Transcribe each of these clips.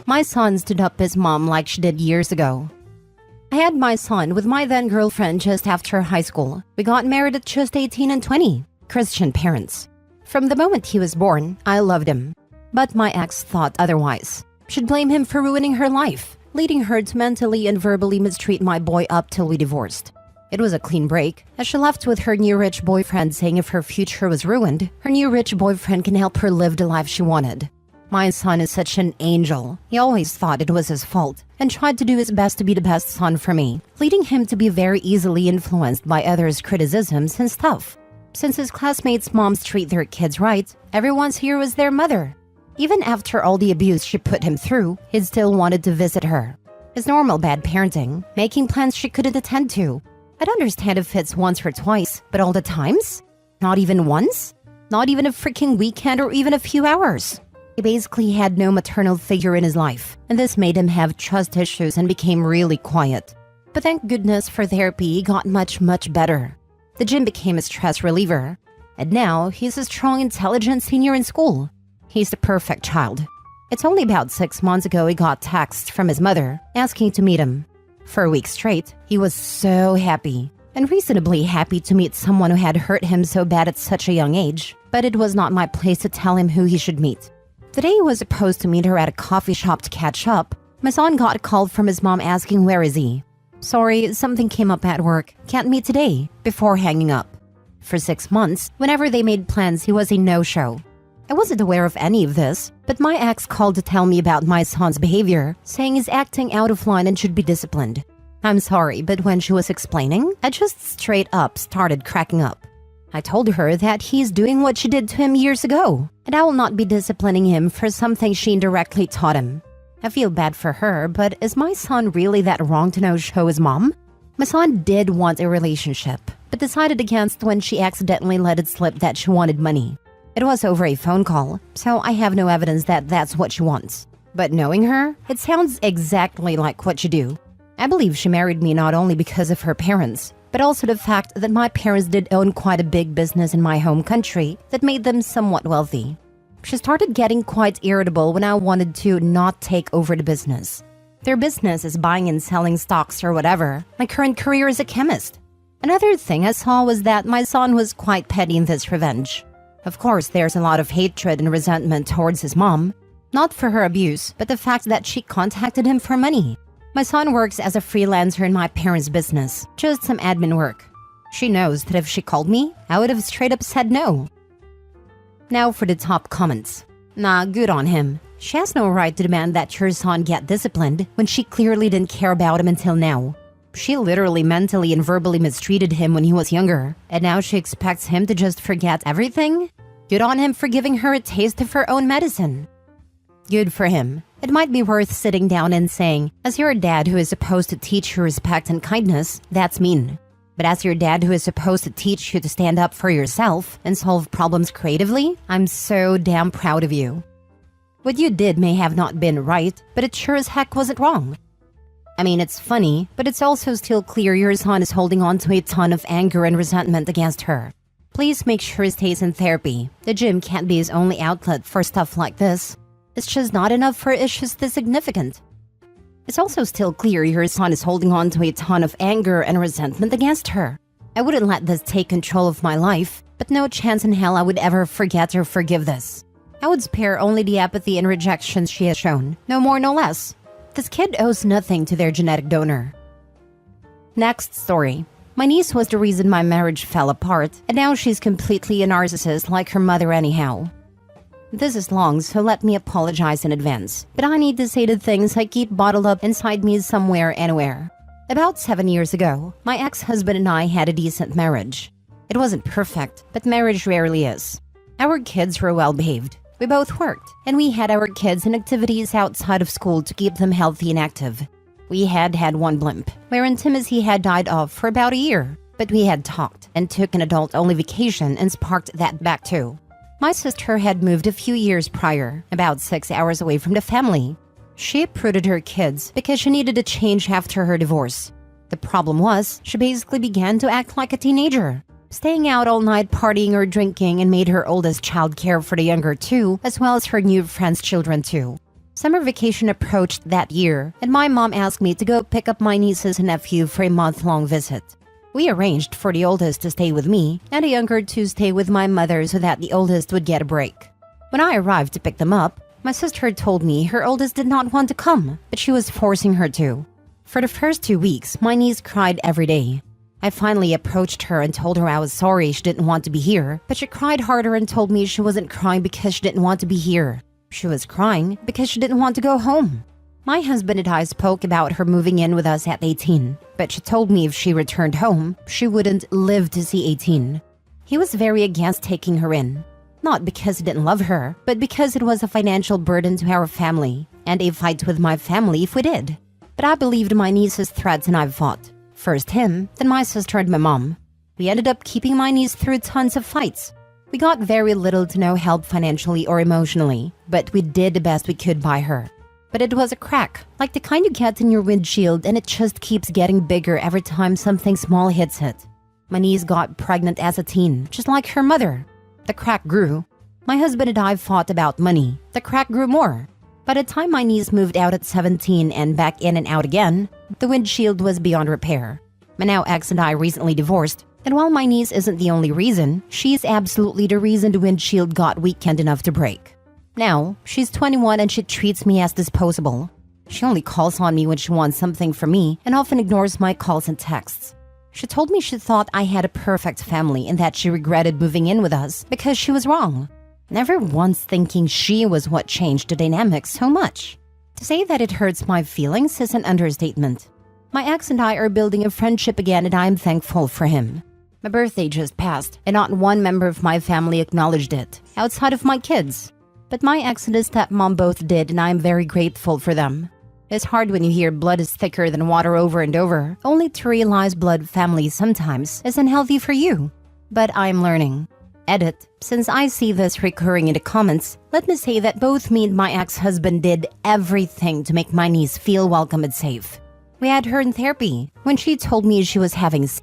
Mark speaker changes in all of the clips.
Speaker 1: My son stood up his mom like she did years ago. I had my son with my then girlfriend just after high school. We got married at just 18 and 20. Christian parents. From the moment he was born, I loved him. But my ex thought otherwise. She'd blame him for ruining her life, leading her to mentally and verbally mistreat my boy up till we divorced. It was a clean break, as she left with her new rich boyfriend saying if her future was ruined, her new rich boyfriend can help her live the life she wanted. My son is such an angel. He always thought it was his fault and tried to do his best to be the best son for me, leading him to be very easily influenced by others' criticisms and stuff. Since his classmates' moms treat their kids right, everyone's hero is their mother. Even after all the abuse she put him through, he still wanted to visit her. His normal bad parenting, making plans she couldn't attend to. I'd understand if it's once or twice, but all the times? Not even once? Not even a freaking weekend or even a few hours. He basically had no maternal figure in his life, and this made him have trust issues and became really quiet. But thank goodness for therapy, he got much better. The gym became a stress reliever, and now he's a strong, intelligent senior in school. He's the perfect child. It's only about 6 months ago he got texts from his mother asking to meet him. For a week straight, he was so happy, and reasonably happy to meet someone who had hurt him so bad at such a young age, but it was not my place to tell him who he should meet. The day he was supposed to meet her at a coffee shop to catch up, my son got a call from his mom asking where is he. Sorry, something came up at work, can't meet today, before hanging up. For 6 months, whenever they made plans, he was a no-show. I wasn't aware of any of this, but my ex called to tell me about my son's behavior, saying he's acting out of line and should be disciplined. I'm sorry, but when she was explaining, I just straight up started cracking up. I told her that he's doing what she did to him years ago, and I will not be disciplining him for something she indirectly taught him. I feel bad for her, but is my son really that wrong to no-show his mom? My son did want a relationship, but decided against when she accidentally let it slip that she wanted money. It was over a phone call, so I have no evidence that that's what she wants. But knowing her, it sounds exactly like what she do. I believe she married me not only because of her parents, but also the fact that my parents did own quite a big business in my home country that made them somewhat wealthy. She started getting quite irritable when I wanted to not take over the business. Their business is buying and selling stocks or whatever. My current career is a chemist. Another thing I saw was that my son was quite petty in this revenge. Of course, there's a lot of hatred and resentment towards his mom. Not for her abuse, but the fact that she contacted him for money. My son works as a freelancer in my parents' business, just some admin work. She knows that if she called me, I would have straight up said no. Now for the top comments. Nah, good on him. She has no right to demand that your son get disciplined when she clearly didn't care about him until now. She literally mentally and verbally mistreated him when he was younger, and now she expects him to just forget everything? Good on him for giving her a taste of her own medicine. Good for him. It might be worth sitting down and saying, as your dad who is supposed to teach you respect and kindness, that's mean. But as your dad who is supposed to teach you to stand up for yourself and solve problems creatively, I'm so damn proud of you. What you did may have not been right, but it sure as heck wasn't wrong. I mean, it's funny, but it's also still clear your son is holding on to a ton of anger and resentment against her. Please make sure he stays in therapy. The gym can't be his only outlet for stuff like this. It's just not enough for issues this significant. It's also still clear your son is holding on to a ton of anger and resentment against her. I wouldn't let this take control of my life, but no chance in hell I would ever forget or forgive this. I would spare only the apathy and rejection she has shown, no more no less. This kid owes nothing to their genetic donor. Next story. My niece was the reason my marriage fell apart, and now she's completely a narcissist like her mother anyhow. This is long, so let me apologize in advance, but I need to say the things I keep bottled up inside me somewhere anywhere. About 7 years ago, my ex-husband and I had a decent marriage. It wasn't perfect, but marriage rarely is. Our kids were well-behaved. We both worked, and we had our kids in activities outside of school to keep them healthy and active. We had one blimp, where intimacy had died off for about a year, but we had talked and took an adult-only vacation and sparked that back too. My sister had moved a few years prior, about 6 hours away from the family. She uprooted her kids because she needed a change after her divorce. The problem was, she basically began to act like a teenager, staying out all night partying or drinking, and made her oldest child care for the younger two, as well as her new friends' children too. Summer vacation approached that year, and my mom asked me to go pick up my nieces and nephew for a month-long visit. We arranged for the oldest to stay with me and the younger to stay with my mother so that the oldest would get a break. When I arrived to pick them up, my sister told me her oldest did not want to come, but she was forcing her to. For the first 2 weeks, my niece cried every day. I finally approached her and told her I was sorry she didn't want to be here, but she cried harder and told me she wasn't crying because she didn't want to be here. She was crying because she didn't want to go home. My husband and I spoke about her moving in with us at 18, but she told me if she returned home, she wouldn't live to see 18. He was very against taking her in. Not because he didn't love her, but because it was a financial burden to our family, and a fight with my family if we did. But I believed my niece's threats and I fought. First him, then my sister and my mom. We ended up keeping my niece through tons of fights. We got very little to no help financially or emotionally, but we did the best we could by her. But it was a crack, like the kind you get in your windshield and it just keeps getting bigger every time something small hits it. My niece got pregnant as a teen, just like her mother. The crack grew. My husband and I fought about money. The crack grew more. By the time my niece moved out at 17 and back in and out again, the windshield was beyond repair. My now ex and I recently divorced, and while my niece isn't the only reason, she's absolutely the reason the windshield got weakened enough to break. Now, she's 21 and she treats me as disposable. She only calls on me when she wants something from me and often ignores my calls and texts. She told me she thought I had a perfect family and that she regretted moving in with us because she was wrong. Never once thinking she was what changed the dynamic so much. To say that it hurts my feelings is an understatement. My ex and I are building a friendship again and I'm thankful for him. My birthday just passed and not one member of my family acknowledged it, outside of my kids. But my ex and his stepmom both did and I'm very grateful for them. It's hard when you hear blood is thicker than water over and over, only to realize blood family sometimes is unhealthy for you. But I'm learning. Edit, since I see this recurring in the comments, let me say that both me and my ex-husband did everything to make my niece feel welcome and safe. We had her in therapy. When she told me she was having sex,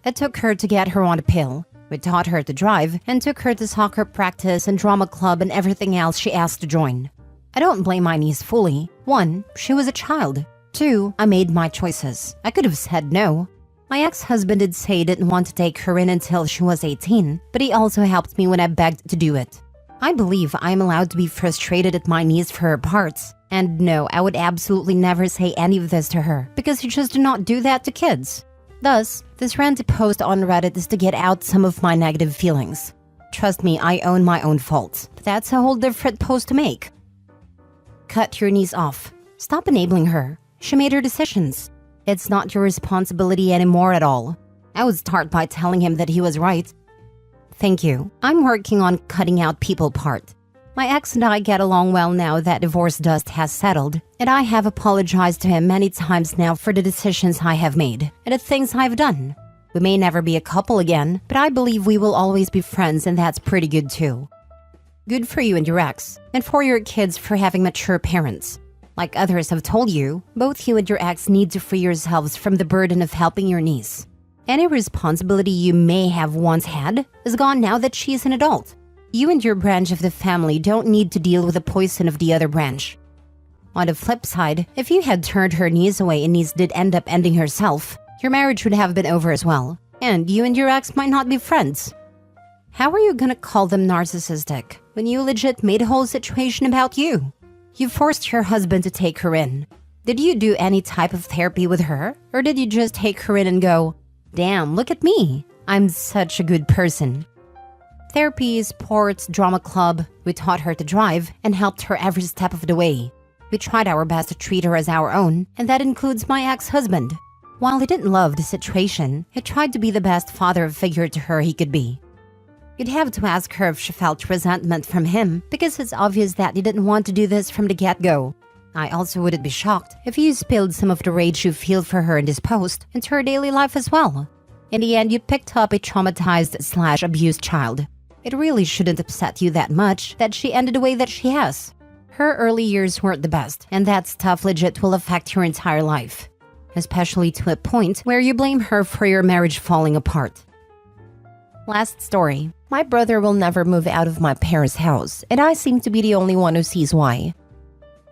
Speaker 1: it took her to get her on a pill. We taught her to drive and took her to soccer practice and drama club and everything else she asked to join. I don't blame my niece fully. 1, she was a child. 2, I made my choices. I could have said no. My ex-husband did say he didn't want to take her in until she was 18, but he also helped me when I begged to do it. I believe I'm allowed to be frustrated at my niece for her parts. And no, I would absolutely never say any of this to her, because you just do not do that to kids. Thus, this rant post on Reddit is to get out some of my negative feelings. Trust me, I own my own faults, but that's a whole different post to make. Cut your niece off. Stop enabling her. She made her decisions. It's not your responsibility anymore at all. I would start by telling him that he was right. Thank you. I'm working on cutting out people part. My ex and I get along well now that divorce dust has settled, and I have apologized to him many times now for the decisions I have made and the things I've done. We may never be a couple again, but I believe we will always be friends, and that's pretty good too. Good for you and your ex, and for your kids for having mature parents. Like others have told you, both you and your ex need to free yourselves from the burden of helping your niece. Any responsibility you may have once had is gone now that she's an adult. You and your branch of the family don't need to deal with the poison of the other branch. On the flip side, if you had turned her niece away and niece did end up ending herself, your marriage would have been over as well, and you and your ex might not be friends. How are you gonna call them narcissistic when you legit made a whole situation about you? You forced your husband to take her in. Did you do any type of therapy with her? Or did you just take her in and go, damn, look at me, I'm such a good person? Therapy, sports, drama club, we taught her to drive and helped her every step of the way. We tried our best to treat her as our own, and that includes my ex-husband. While he didn't love the situation, he tried to be the best father figure to her he could be. You'd have to ask her if she felt resentment from him, because it's obvious that he didn't want to do this from the get-go. I also wouldn't be shocked if you spilled some of the rage you feel for her in this post into her daily life as well. In the end, you picked up a traumatized/abused child. It really shouldn't upset you that much that she ended the way that she has. Her early years weren't the best, and that stuff legit will affect your entire life. Especially to a point where you blame her for your marriage falling apart. Last story. My brother will never move out of my parents' house, and I seem to be the only one who sees why.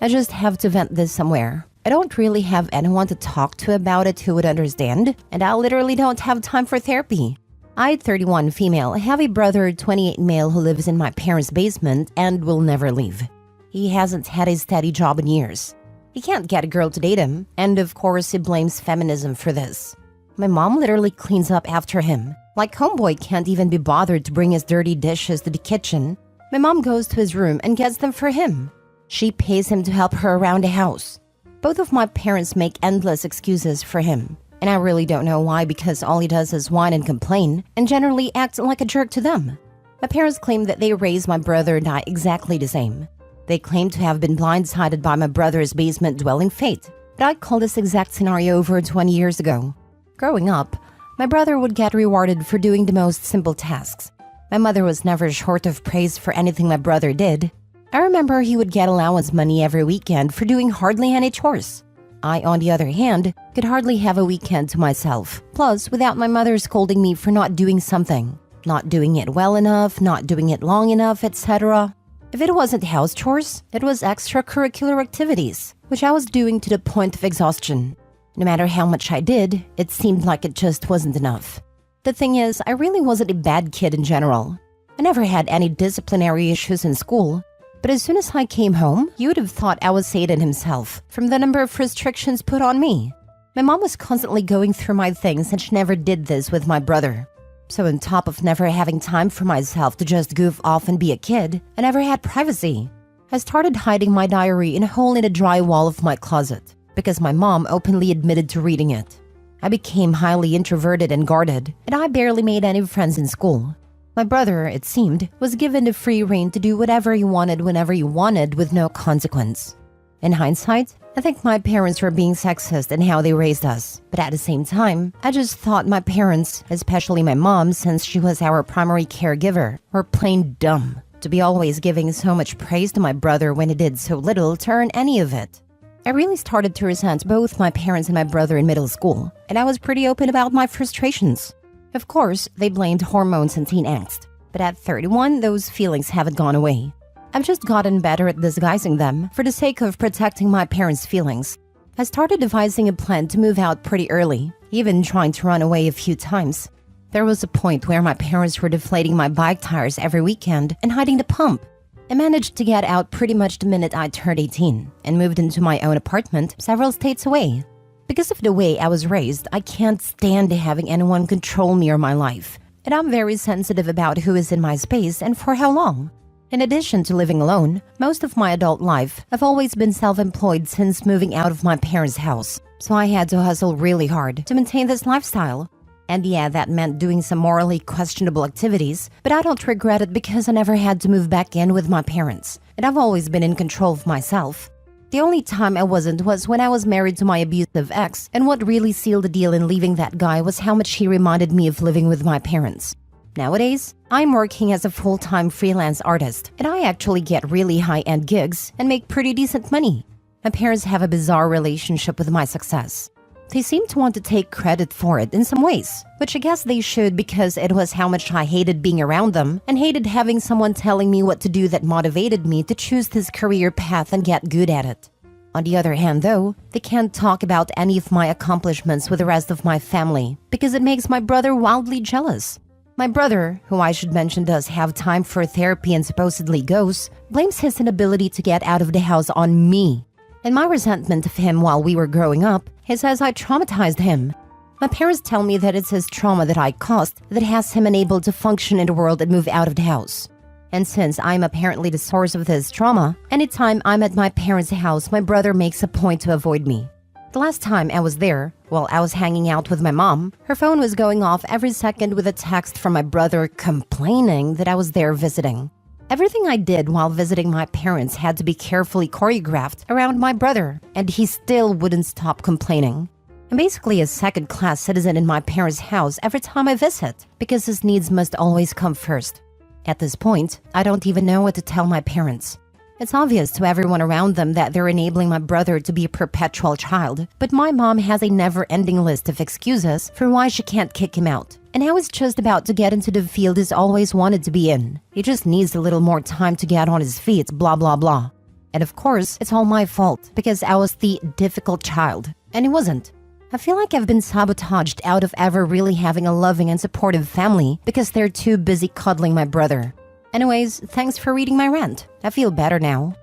Speaker 1: I just have to vent this somewhere. I don't really have anyone to talk to about it who would understand, and I literally don't have time for therapy. I, 31 female, have a brother, 28 male, who lives in my parents' basement and will never leave. He hasn't had a steady job in years. He can't get a girl to date him, and of course he blames feminism for this. My mom literally cleans up after him. Like homeboy can't even be bothered to bring his dirty dishes to the kitchen. My mom goes to his room and gets them for him. She pays him to help her around the house. Both of my parents make endless excuses for him. And I really don't know why, because all he does is whine and complain and generally acts like a jerk to them. My parents claim that they raised my brother and I exactly the same. They claim to have been blindsided by my brother's basement-dwelling fate, but I call this exact scenario over 20 years ago. Growing up, my brother would get rewarded for doing the most simple tasks. My mother was never short of praise for anything my brother did. I remember he would get allowance money every weekend for doing hardly any chores. I, on the other hand, could hardly have a weekend to myself, plus without my mother scolding me for not doing something, not doing it well enough, not doing it long enough, etc. If it wasn't house chores, it was extracurricular activities, which I was doing to the point of exhaustion. No matter how much I did, it seemed like it just wasn't enough. The thing is, I really wasn't a bad kid in general. I never had any disciplinary issues in school, but as soon as I came home, you would have thought I was Satan himself from the number of restrictions put on me. My mom was constantly going through my things, and she never did this with my brother. So on top of never having time for myself to just goof off and be a kid, I never had privacy. I started hiding my diary in a hole in the dry wall of my closet because my mom openly admitted to reading it. I became highly introverted and guarded, and I barely made any friends in school. My brother, it seemed, was given the free rein to do whatever he wanted whenever he wanted with no consequence. In hindsight, I think my parents were being sexist in how they raised us, but at the same time, I just thought my parents, especially my mom since she was our primary caregiver, were plain dumb to be always giving so much praise to my brother when he did so little to earn any of it. I really started to resent both my parents and my brother in middle school, and I was pretty open about my frustrations. Of course, they blamed hormones and teen angst, but at 31, those feelings haven't gone away. I've just gotten better at disguising them for the sake of protecting my parents' feelings. I started devising a plan to move out pretty early, even trying to run away a few times. There was a point where my parents were deflating my bike tires every weekend and hiding the pump. I managed to get out pretty much the minute I turned 18 and moved into my own apartment several states away. Because of the way I was raised, I can't stand having anyone control me or my life, and I'm very sensitive about who is in my space and for how long. In addition to living alone, most of my adult life, I've always been self-employed since moving out of my parents' house, so I had to hustle really hard to maintain this lifestyle. And yeah, that meant doing some morally questionable activities, but I don't regret it because I never had to move back in with my parents, and I've always been in control of myself. The only time I wasn't was when I was married to my abusive ex, and what really sealed the deal in leaving that guy was how much he reminded me of living with my parents. Nowadays, I'm working as a full-time freelance artist, and I actually get really high-end gigs and make pretty decent money. My parents have a bizarre relationship with my success. They seem to want to take credit for it in some ways, which I guess they should because it was how much I hated being around them and hated having someone telling me what to do that motivated me to choose this career path and get good at it. On the other hand, though, they can't talk about any of my accomplishments with the rest of my family because it makes my brother wildly jealous. My brother, who I should mention does have time for therapy and supposedly goes, blames his inability to get out of the house on me. In my resentment of him while we were growing up, he says I traumatized him. My parents tell me that it's his trauma that I caused that has him unable to function in the world and move out of the house. And since I'm apparently the source of this trauma, anytime I'm at my parents' house, my brother makes a point to avoid me. The last time I was there, while I was hanging out with my mom, her phone was going off every second with a text from my brother complaining that I was there visiting. Everything I did while visiting my parents had to be carefully choreographed around my brother, and he still wouldn't stop complaining. I'm basically a second-class citizen in my parents' house every time I visit, because his needs must always come first. At this point, I don't even know what to tell my parents. It's obvious to everyone around them that they're enabling my brother to be a perpetual child, but my mom has a never-ending list of excuses for why she can't kick him out. And how he's just about to get into the field he's always wanted to be in. He just needs a little more time to get on his feet, blah blah blah. And of course, it's all my fault because I was the difficult child, and he wasn't. I feel like I've been sabotaged out of ever really having a loving and supportive family because they're too busy cuddling my brother. Anyways, thanks for reading my rant. I feel better now.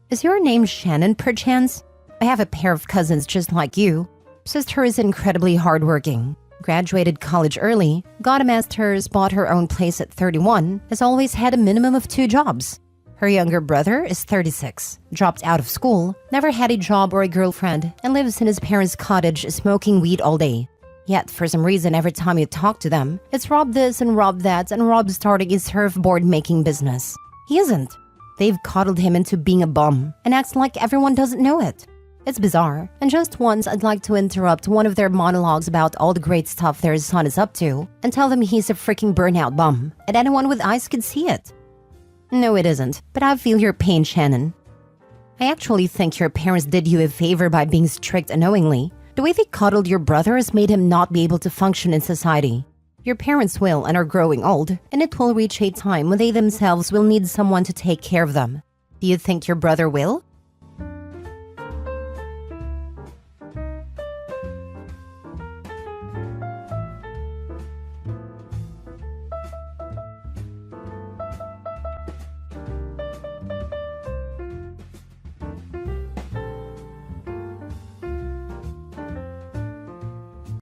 Speaker 1: Is your name Shannon, perchance? I have a pair of cousins just like you. Sister is incredibly hardworking. Graduated college early, got a master's, bought her own place at 31, has always had a minimum of 2 jobs. Her younger brother is 36, dropped out of school, never had a job or a girlfriend, and lives in his parents' cottage smoking weed all day. Yet, for some reason, every time you talk to them, it's Rob this and Rob that, and Rob starting his surfboard making business. He isn't. They've coddled him into being a bum and acts like everyone doesn't know it. It's bizarre, and just once I'd like to interrupt one of their monologues about all the great stuff their son is up to and tell them he's a freaking burnout bum, and anyone with eyes could see it. No, it isn't, but I feel your pain, Shannon. I actually think your parents did you a favor by being strict unknowingly. The way they coddled your brother has made him not be able to function in society. Your parents will and are growing old, and it will reach a time when they themselves will need someone to take care of them. Do you think your brother will?